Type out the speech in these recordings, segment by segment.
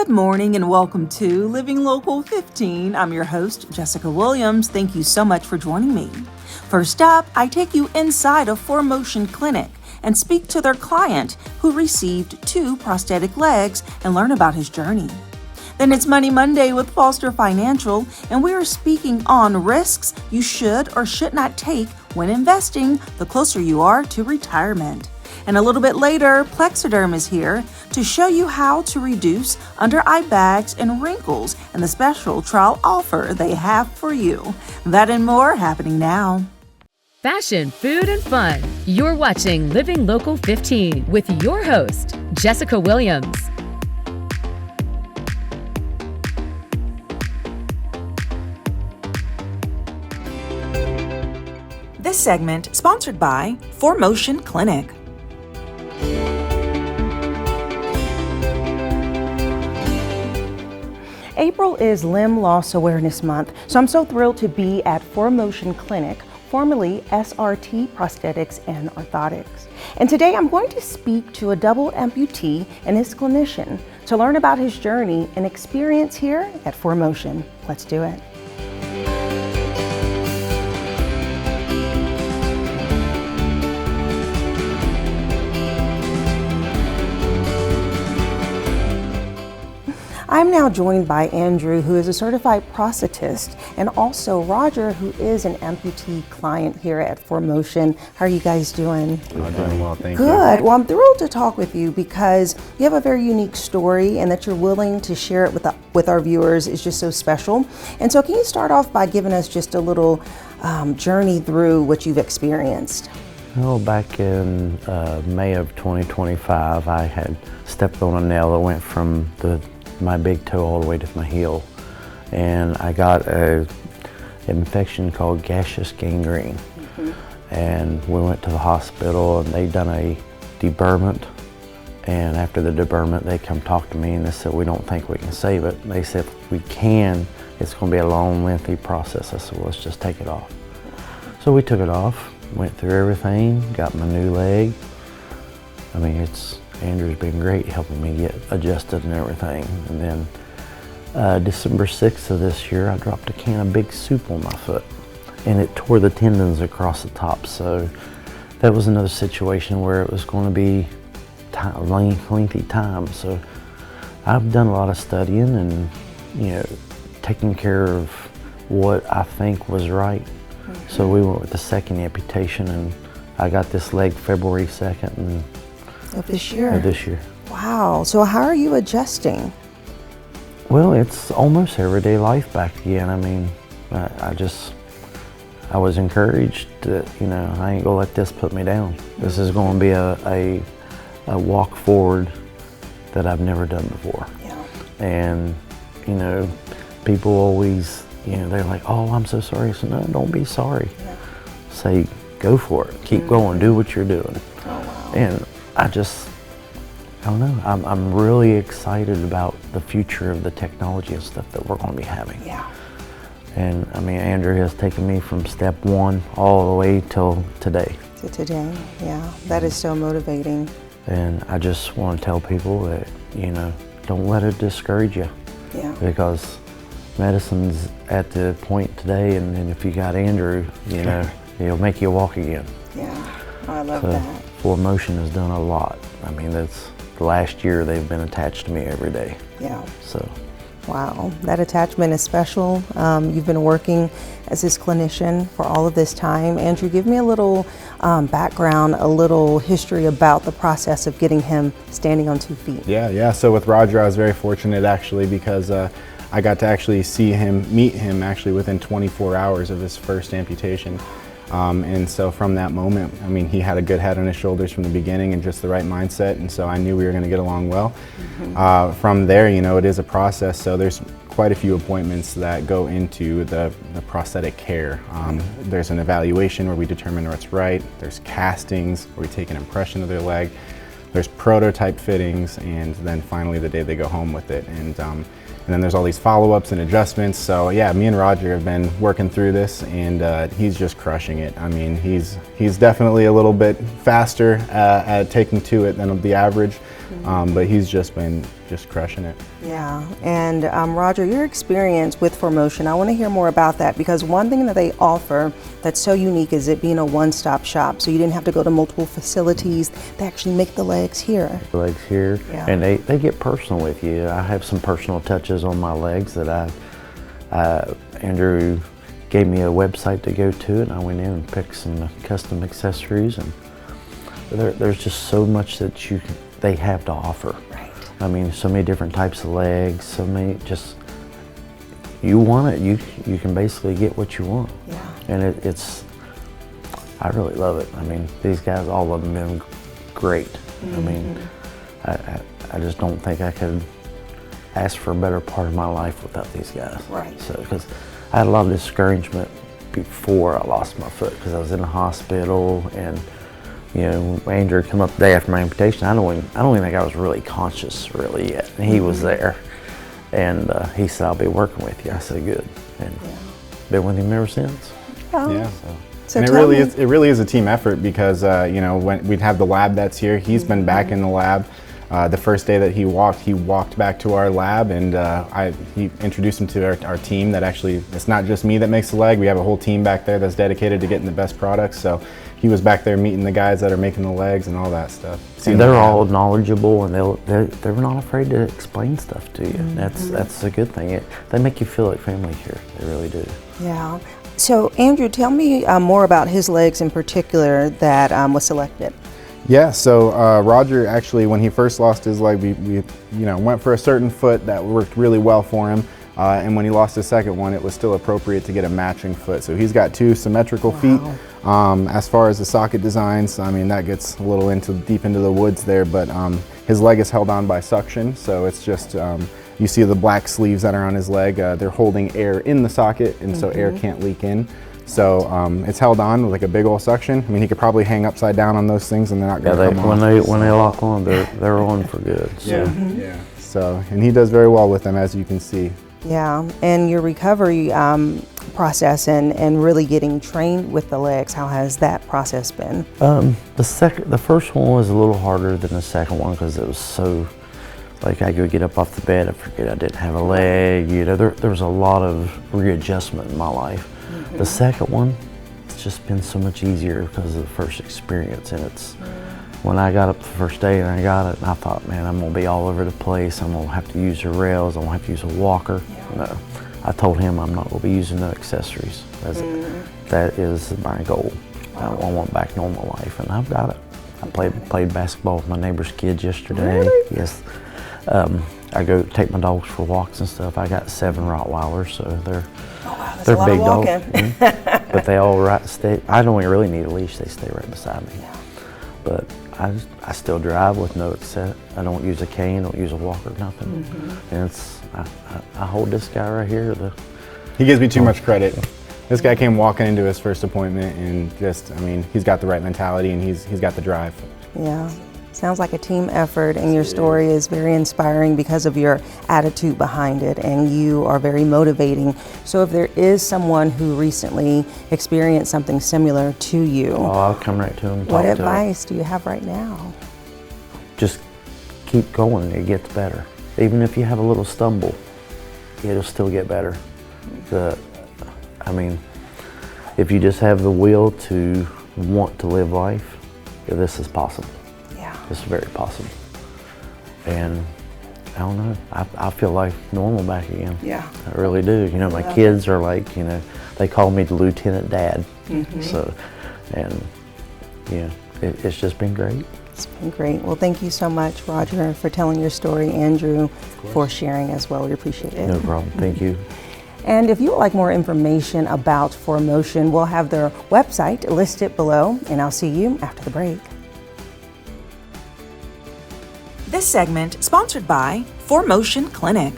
Good morning and welcome to Living Local 15. I'm your host, Jessica Williams. Thank you so much for joining me. First up, I take you inside a ForMotion Clinic and speak to their client who received 2 prosthetic legs and learn about his journey. Then it's Money Monday with Foster Financial, and we are speaking on risks you should or should not take when investing the closer you are to retirement. And a little bit later, Plexaderm is here to show you how to reduce under-eye bags and wrinkles and the special trial offer they have for you. That and more happening now. Fashion, food, and fun. You're watching Living Local 15 with your host, Jessica Williams. This segment sponsored by ForMotion Clinic. April is Limb Loss Awareness Month, so I'm so thrilled to be at ForMotion Clinic, formerly SRT Prosthetics and Orthotics. And today I'm going to speak to a double amputee and his clinician to learn about his journey and experience here at ForMotion. Let's do it. I'm now joined by Andrew, who is a certified prosthetist, and also Roger, who is an amputee client here at ForMotion. How are you guys doing? I'm doing well, thank you. Good. Well, I'm thrilled to talk with you because you have a very unique story, and that you're willing to share it with our viewers is just so special. And so can you start off by giving us just a little journey through what you've experienced? Well, back in May of 2025, I had stepped on a nail that went from my big toe all the way to my heel, and I got an infection called gaseous gangrene. And we went to the hospital and they done a deburrment, and after the deburrment they come talk to me and they said, we don't think we can save it. They said, if we can, it's going to be a long, lengthy process. I said, well, let's just take it off. So we took it off, went through everything, got my new leg. I mean, Andrew's been great helping me get adjusted and everything. And then December 6th of this year, I dropped a can of big soup on my foot and it tore the tendons across the top. So that was another situation where it was going to be lengthy time. So I've done a lot of studying and, taking care of what I think was right. So we went with the second amputation, and I got this leg February 2nd. Of this year? Of this year. Wow. So how are you adjusting? Well, it's almost everyday life back again. I mean, I was encouraged that, I ain't gonna let this put me down. This is gonna be a walk forward that I've never done before. Yeah. And, people always, they're like, oh, I'm so sorry. I said, no, don't be sorry. Yeah. Say, go for it. Keep going. Do what you're doing. Oh, wow. And I don't know. I'm really excited about the future of the technology and stuff that we're going to be having. Yeah. And I mean, Andrew has taken me from step 1 all the way till today. To today, yeah. That is so motivating. And I just want to tell people that, don't let it discourage you. Yeah. Because medicine's at the point today, and if you got Andrew, he'll make you walk again. Yeah, I love that. ForMotion has done a lot. I mean, that's the last year they've been attached to me every day. Yeah. So. Wow, that attachment is special. You've been working as his clinician for all of this time. Andrew, give me a little background, a little history about the process of getting him standing on 2 feet. Yeah. So with Roger, I was very fortunate actually because I got to actually meet him actually within 24 hours of his first amputation. And so from that moment, I mean, he had a good head on his shoulders from the beginning and just the right mindset, and so I knew we were going to get along well. From there, it is a process, so there's quite a few appointments that go into the prosthetic care. There's an evaluation where we determine what's right, there's castings where we take an impression of their leg, there's prototype fittings, and then finally the day they go home with it. And then there's all these follow-ups and adjustments. So yeah, me and Roger have been working through this, and he's just crushing it. I mean, he's definitely a little bit faster at taking to it than the average, but he's just been just crushing it. Yeah, and Roger, your experience with ForMotion, I want to hear more about that, because one thing that they offer that's so unique is it being a one-stop shop. So you didn't have to go to multiple facilities. They actually make the legs here. The legs here, Yeah. and they get personal with you. I have some personal touches on my legs that Andrew gave me a website to go to, and I went in and picked some custom accessories, and there's just so much that they have to offer. Right. I mean, so many different types of legs, so many, just, you want it, you can basically get what you want. Yeah. And I really love it. I mean, these guys, all of them have been great. I mean, I just don't think I could ask for a better part of my life without these guys. Right. So, because I had a lot of discouragement before I lost my foot, because I was in the hospital, and you know, Andrew come up the day after my amputation. I don't even think I was really conscious really yet. And he was there, and he said, "I'll be working with you." I said, "Good," and been with him ever since. Oh. Yeah. So And tell me- it really is a team effort, because you know, when we'd have the lab that's here, he's been back in the lab. The first day that he walked back to our lab, and he introduced him to our team. That actually, it's not just me that makes the leg. We have a whole team back there that's dedicated to getting the best products. So he was back there meeting the guys that are making the legs and all that stuff. And they're all knowledgeable, and they're not afraid to explain stuff to you. That's a good thing. They make you feel like family here. They really do. Yeah. So Andrew, tell me more about his legs in particular that was selected. Yeah, so Roger actually, when he first lost his leg, we went for a certain foot that worked really well for him. And when he lost his second one, it was still appropriate to get a matching foot. So he's got two symmetrical feet. As far as the socket designs, I mean, that gets a little deep into the woods there, but his leg is held on by suction. So it's just, you see the black sleeves that are on his leg, they're holding air in the socket, and so air can't leak in. So it's held on with like a big old suction. I mean, he could probably hang upside down on those things and they're not going to come off. When they lock on, they're on for good. So. Yeah. So, and he does very well with them, as you can see. Yeah, and your recovery process and really getting trained with the legs, how has that process been? The first one was a little harder than the second one, because it was so, like, I could get up off the bed, I forget I didn't have a leg. You know, there was a lot of readjustment in my life. The second one, it's just been so much easier because of the first experience, and when I got up the first day and I got it, and I thought, man, I'm gonna be all over the place. I'm gonna have to use the rails. I'm gonna have to use a walker. No, I told him I'm not gonna be using no accessories. That is my goal. I want back normal life, and I've got it. I played basketball with my neighbor's kids yesterday. Really? Yes. I go take my dogs for walks and stuff. I got 7 Rottweilers, so they're That's they're a lot big of dogs. walking. But they all stay. I don't really need a leash. They stay right beside me. Yeah. But I still drive with no access. I don't use a cane. Don't use a walker. Nothing. And I hold this guy right here. He gives me too much credit. This guy came walking into his first appointment, and just, I mean, he's got the right mentality, and he's got the drive. Yeah. Sounds like a team effort, and your story is very inspiring because of your attitude behind it, and you are very motivating. So if there is someone who recently experienced something similar to you, I'll come right to him. what advice do you have right now? Just keep going. It gets better. Even if you have a little stumble, it'll still get better. I mean, if you just have the will to want to live life, this is possible. It's very possible. And I don't know, I feel like normal back again. Yeah. I really do. You know, my kids are like, you know, they call me the Lieutenant Dad. So, and yeah, it's just been great. It's been great. Well, thank you so much, Roger, for telling your story, Andrew, for sharing as well. We appreciate it. No problem. Thank you. And if you would like more information about ForMotion, we'll have their website listed below, and I'll see you after the break. This segment sponsored by ForMotion Clinic.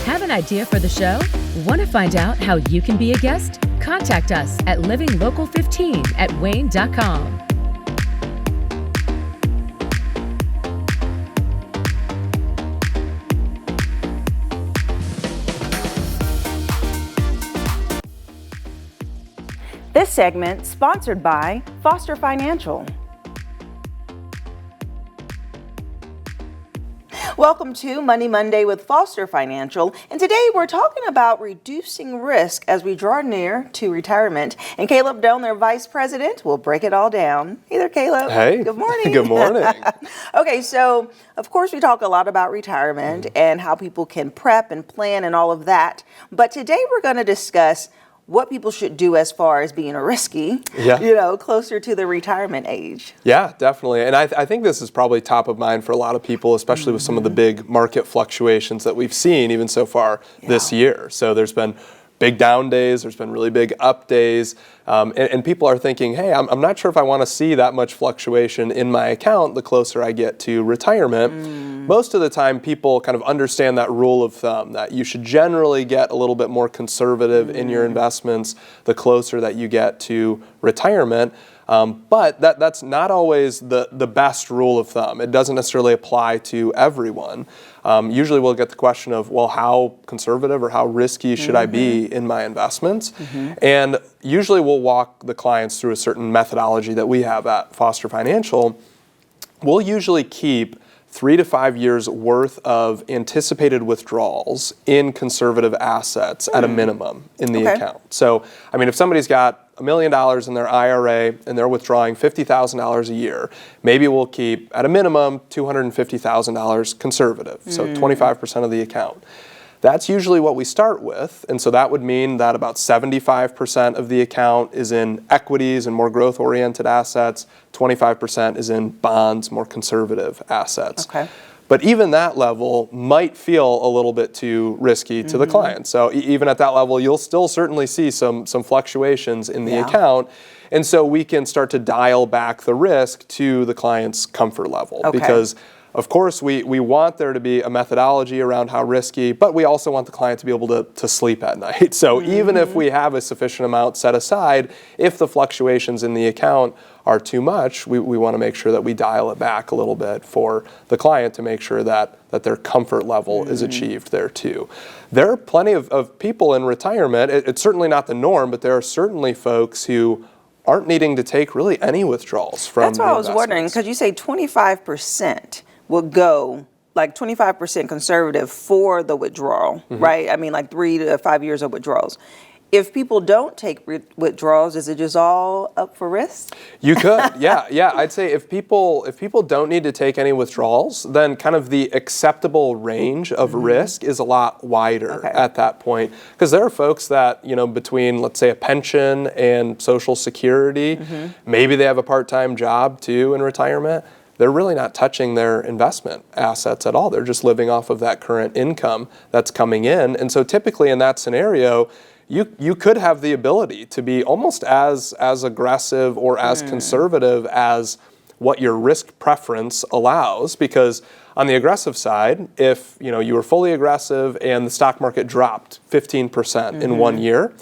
Have an idea for the show? Want to find out how you can be a guest? Contact us at livinglocal15@wayne.com. This segment sponsored by Foster Financial. Welcome to Money Monday with Foster Financial, and today we're talking about reducing risk as we draw near to retirement. And Caleb Doan, their Vice President, will break it all down. Hey there, Caleb. Hey. Good morning. Good morning. Okay, so of course we talk a lot about retirement and how people can prep and plan and all of that. But today we're going to discuss what people should do as far as being risky, closer to the retirement age. Yeah, definitely. And I think this is probably top of mind for a lot of people, especially with some of the big market fluctuations that we've seen even so far this year. So there's been big down days, there's been really big up days, and people are thinking, hey, I'm not sure if I want to see that much fluctuation in my account the closer I get to retirement. Most of the time people kind of understand that rule of thumb that you should generally get a little bit more conservative in your investments the closer that you get to retirement. But that's not always the best rule of thumb. It doesn't necessarily apply to everyone. Usually we'll get the question of, well, how conservative or how risky should I be in my investments? And usually we'll walk the clients through a certain methodology that we have at Foster Financial. We'll usually keep 3 to 5 years worth of anticipated withdrawals in conservative assets at a minimum in the account. So, I mean, if somebody's got $1 million in their IRA and they're withdrawing $50,000 a year, maybe we'll keep at a minimum $250,000 conservative, so 25% of the account. That's usually what we start with, and so that would mean that about 75% of the account is in equities and more growth-oriented assets, 25% is in bonds, more conservative assets. But even that level might feel a little bit too risky to the client. So even at that level, you'll still certainly see some fluctuations in the account. And so we can start to dial back the risk to the client's comfort level. Because of course, we want there to be a methodology around how risky, but we also want the client to be able to sleep at night. So even if we have a sufficient amount set aside, if the fluctuations in the account are too much, we want to make sure that we dial it back a little bit for the client to make sure that their comfort level is achieved there too. There are plenty of people in retirement. It's certainly not the norm, but there are certainly folks who aren't needing to take really any withdrawals from That's what I was wondering, because you say 25% will go, like 25% conservative for the withdrawal, right? I mean, like 3 to 5 years of withdrawals. If people don't take withdrawals, is it just all up for risk? You could, yeah. I'd say if people don't need to take any withdrawals, then kind of the acceptable range of risk is a lot wider at that point. Because there are folks that, between, let's say, a pension and Social Security, maybe they have a part-time job too in retirement, they're really not touching their investment assets at all. They're just living off of that current income that's coming in. And so typically in that scenario, you could have the ability to be almost as aggressive or as conservative as what your risk preference allows, because on the aggressive side, if you were fully aggressive and the stock market dropped 15% in 1 year,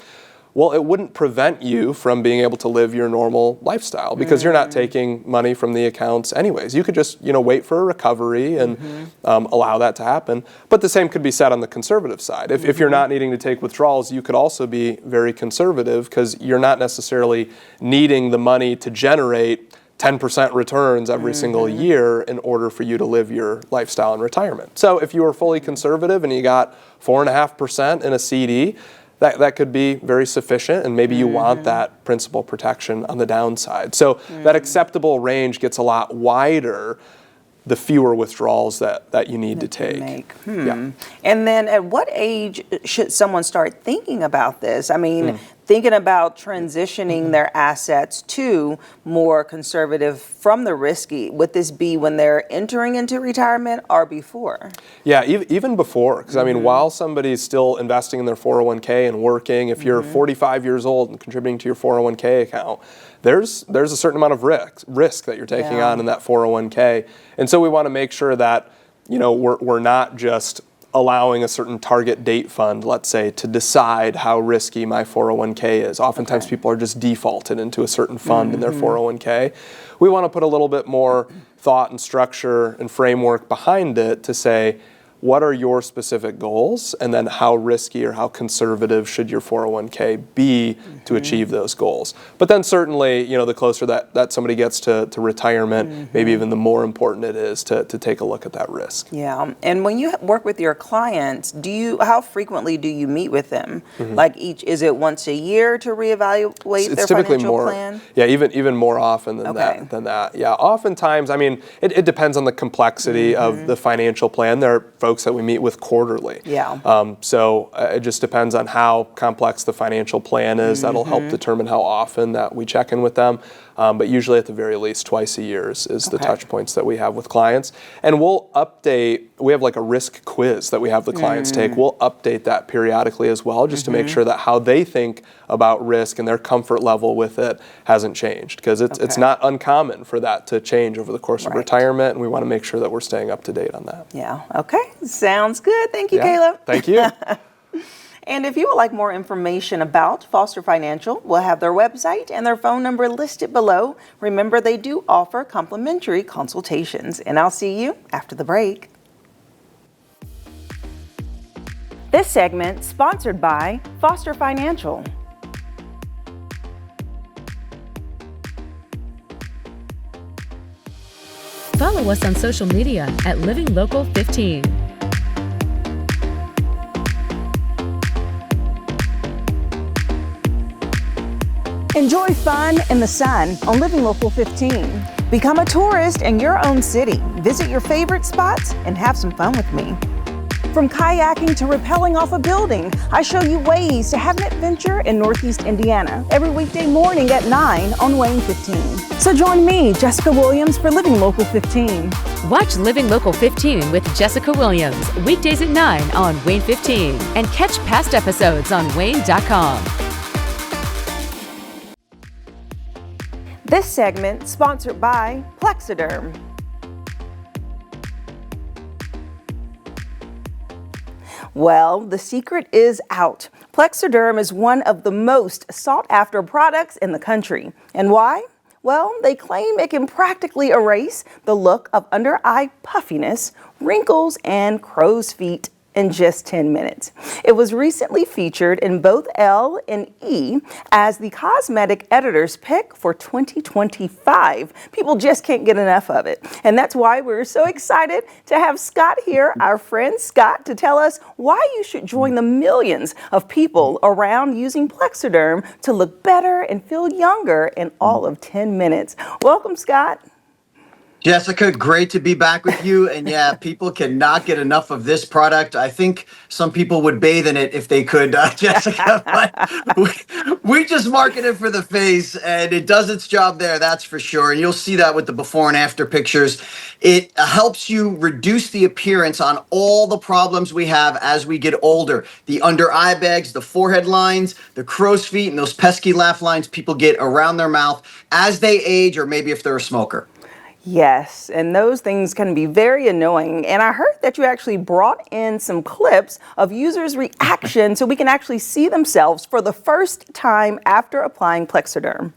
well, it wouldn't prevent you from being able to live your normal lifestyle because you're not taking money from the accounts anyways. You could just, wait for a recovery and allow that to happen. But the same could be said on the conservative side. If you're not needing to take withdrawals, you could also be very conservative because you're not necessarily needing the money to generate 10% returns every single year in order for you to live your lifestyle in retirement. So if you were fully conservative and you got 4.5% in a CD, that could be very sufficient, and maybe you want that principal protection on the downside. So that acceptable range gets a lot wider the fewer withdrawals that you need to take. And then at what age should someone start thinking about this? I mean, thinking about transitioning their assets to more conservative from the risky. Would this be when they're entering into retirement or before? Yeah, even before. Because I mean, while somebody's still investing in their 401k and working, if you're 45 years old and contributing to your 401k account, there's a certain amount of risk that you're taking on in that 401k. And so we want to make sure that, we're not just allowing a certain target date fund, let's say, to decide how risky my 401k is. Oftentimes people are just defaulted into a certain fund in their 401k. We want to put a little bit more thought and structure and framework behind it to say, what are your specific goals, and then how risky or how conservative should your 401k be to achieve those goals. But then certainly, the closer that somebody gets to retirement, maybe even the more important it is to take a look at that risk. Yeah, and when you work with your clients, how frequently do you meet with them? Like is it once a year to reevaluate their financial plan? Yeah, even more often than that. Yeah, oftentimes, it depends on the complexity of the financial plan. There are folks that we meet with quarterly. Yeah. So it just depends on how complex the financial plan is. That'll help determine how often that we check in with them. But usually at the very least twice a year is the touch points that we have with clients. And we'll update, we have like a risk quiz that we have the clients take. We'll update that periodically as well, just to make sure that how they think about risk and their comfort level with it hasn't changed. Because it's not uncommon for that to change over the course of retirement, and we want to make sure that we're staying up to date on that. Yeah, okay, sounds good. Thank you, Caleb. Thank you. And if you would like more information about Foster Financial, we'll have their website and their phone number listed below. Remember, they do offer complimentary consultations. And I'll see you after the break. This segment sponsored by Foster Financial. Follow us on social media at Living Local 15. Enjoy fun in the sun on Living Local 15. Become a tourist in your own city. Visit your favorite spots and have some fun with me. From kayaking to rappelling off a building, I show you ways to have an adventure in Northeast Indiana every weekday morning at 9 on WANE 15. So join me, Jessica Williams, for Living Local 15. Watch Living Local 15 with Jessica Williams weekdays at 9 on WANE 15 and catch past episodes on WANE.com. This segment sponsored by Plexaderm. Well, the secret is out. Plexaderm is one of the most sought after products in the country. And why? Well, they claim it can practically erase the look of under eye puffiness, wrinkles, and crow's feet in just 10 minutes. It was recently featured in both Elle and E as the cosmetic editor's pick for 2025. People just can't get enough of it. And that's why we're so excited to have Scott here, our friend Scott, to tell us why you should join the millions of people around using Plexaderm to look better and feel younger in all of 10 minutes. Welcome, Scott. Jessica, great to be back with you. And yeah, people cannot get enough of this product. I think some people would bathe in it if they could, Jessica. But we just market it for the face, and it does its job there, that's for sure. And you'll see that with the before and after pictures. It helps you reduce the appearance on all the problems we have as we get older. The under eye bags, the forehead lines, the crow's feet, and those pesky laugh lines people get around their mouth as they age, or maybe if they're a smoker. Yes, and those things can be very annoying. And I heard that you actually brought in some clips of users' reaction so we can actually see themselves for the first time after applying Plexaderm.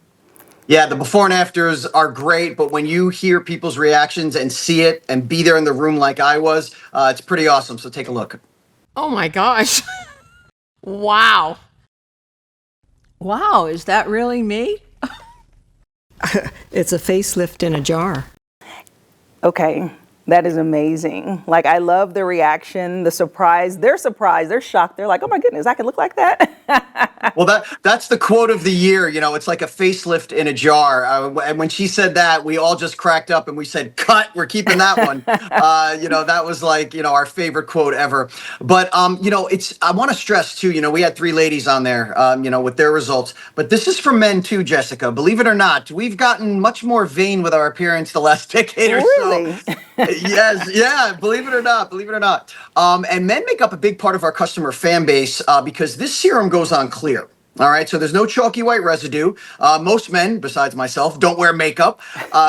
Yeah, the before and afters are great, but when you hear people's reactions and see it and be there in the room like I was, it's pretty awesome. So take a look. Oh my gosh. Wow. Wow, is that really me? It's a facelift in a jar. Okay, that is amazing. Like, I love the reaction, the surprise. They're surprised, they're shocked. They're like, oh my goodness, I can look like that. Well, that's the quote of the year. You know, it's like a facelift in a jar. And when she said that, we all just cracked up and we said, cut, we're keeping that one. That was like, our favorite quote ever. But, I want to stress too, we had 3 ladies on there, with their results. But this is for men too, Jessica. Believe it or not, we've gotten much more vain with our appearance the last decade or Really? so. Yes, yeah, believe it or not. And men make up a big part of our customer fan base because this serum goes on clear. All right, so there's no chalky white residue. Most men, besides myself, don't wear makeup.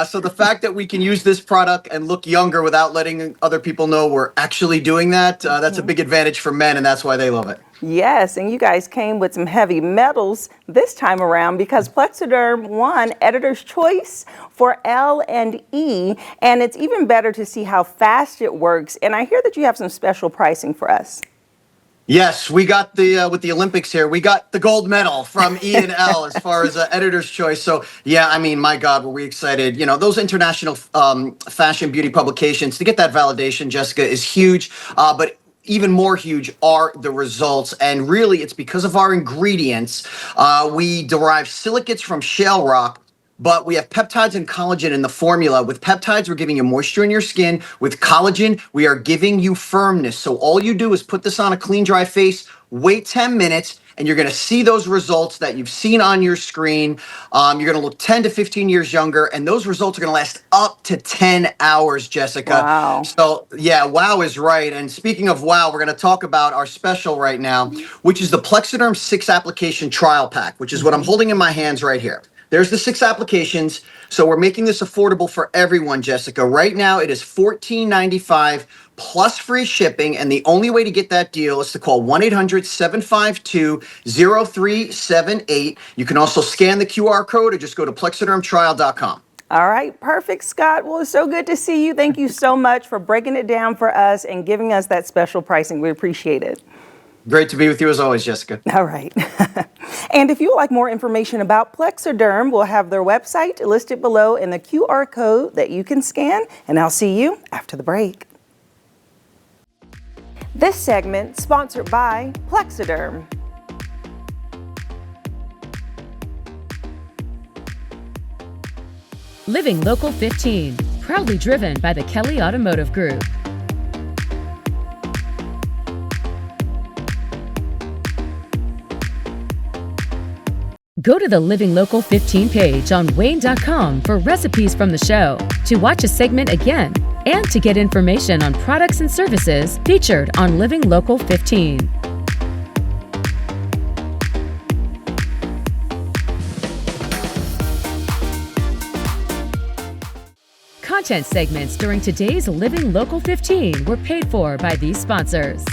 So the fact that we can use this product and look younger without letting other people know we're actually doing that, that's a big advantage for men, and that's why they love it. Yes, and you guys came with some heavy metals this time around because Plexaderm won Editor's Choice for L and E, and it's even better to see how fast it works. And I hear that you have some special pricing for us. Yes, we got the with the Olympics here. We got the gold medal from E and L as far as Editor's Choice. So yeah, I mean, my God, were we excited? You know, those international fashion beauty publications to get that validation, Jessica, is huge. But even more huge are the results, and really, it's because of our ingredients. We derive silicates from shale rock. But we have peptides and collagen in the formula. With peptides, we're giving you moisture in your skin. With collagen, we are giving you firmness. So all you do is put this on a clean, dry face, wait 10 minutes, and you're going to see those results that you've seen on your screen. You're going to look 10 to 15 years younger, and those results are going to last up to 10 hours, Jessica. Wow. So, yeah, wow is right. And speaking of wow, we're going to talk about our special right now, which is the Plexaderm 6 application trial pack, which is what I'm holding in my hands right here. There's the 6 applications. So we're making this affordable for everyone, Jessica. Right now, it is $14.95 plus free shipping. And the only way to get that deal is to call 1-800-752-0378. You can also scan the QR code or just go to plexadermtrial.com. All right, perfect, Scott. Well, it's so good to see you. Thank you so much for breaking it down for us and giving us that special pricing. We appreciate it. Great to be with you as always, Jessica. All right. And if you would like more information about Plexaderm, we'll have their website listed below in the QR code that you can scan, and I'll see you after the break. This segment sponsored by Plexaderm. Living Local 15, proudly driven by the Kelly Automotive Group. Go to the Living Local 15 page on WANE.com for recipes from the show, to watch a segment again, and to get information on products and services featured on Living Local 15. Content segments during today's Living Local 15 were paid for by these sponsors.